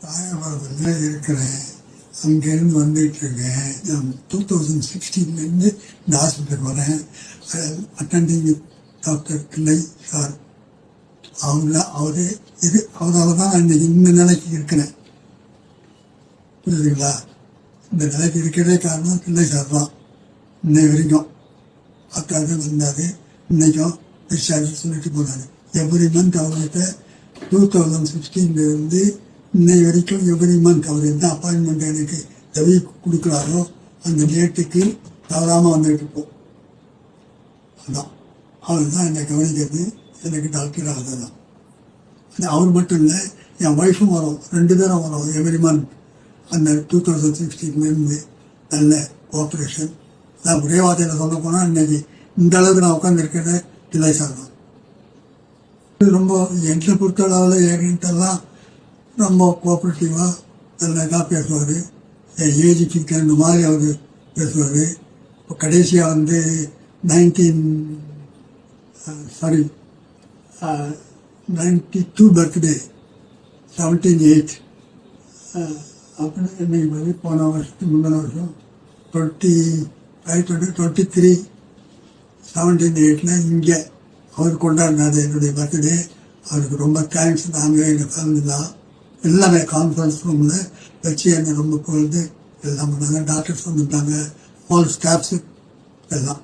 ராயபுரத்தில் இருக்கிறேன். அங்கேருந்து வந்துட்டு இருக்கேன். நான் 2016 இந்த ஹாஸ்பிட்டலுக்கு வரேன். அட்டெண்டிங் டாக்டர் கிளை சார் அவரால் தான் இன்னைக்கு இந்த நிலைக்கு இருக்கிறேன். புரியுதுங்களா? இந்த நிலைக்கு இருக்கிறதே காரணம் கிளை சார் தான். இன்னை வரைக்கும் அக்காது வந்தார். இன்னைக்கும் டிஸ்சார்ஜ் சொல்லிட்டு போனார். எவ்ரி மந்த் அவர்கிட்ட 2016 இன்னை வரைக்கும் எவ்ரி மந்த் அவர் எந்த அப்பாயின்மெண்ட் எனக்கு தவி கொடுக்குறாரோ அந்த டேட்டுக்கு தவறாமல் வந்துட்டு இருப்போம். அதான் அவர் தான் என்னை கவனிக்கிறது. எனக்கு டாக்டர் அதுதான். அவர் மட்டும் இல்லை, என் ஒய்ஃபும் வரும். 2 பேரும் வரும் எவ்ரி மந்த். அந்த 2016 நல்ல கோஆப்ரேஷன். நான் ஒரே வார்த்தையில் சொல்ல போனால் இன்னைக்கு இந்த அளவுக்கு நான் உட்காந்துருக்கிறத இல்லை சார் தான். ரொம்ப என்னை பொறுத்தளவில் என்கிட்டலாம் ரொம்ப கோஆப்ரேட்டிவாக நல்ல இதாக பேசுவார். என் ஏஜுக்கு தகுந்த மாதிரி அவர் பேசுவார். இப்போ கடைசியாக 92 பர்த்டே 17/8 அப்படின்னு இன்னைக்கு போன வருஷத்துக்கு முந்தின வருஷம் 23 17/8 இங்கே அவர் கொண்டாடினார் என்னுடைய பர்த்டே. அவருக்கு ரொம்ப தேங்க்ஸ். நாங்கள் எங்கள் ஃபேமிலி தான் எல்லாமே கான்ஃபரன்ஸ் ரூமில் வச்சு என்னை ரொம்ப புகழ்ந்து எல்லாம் பண்ணாங்க. டாக்டர்ஸ் வந்துட்டாங்க, ஆல் ஸ்டாஃப்ஸு எல்லாம்.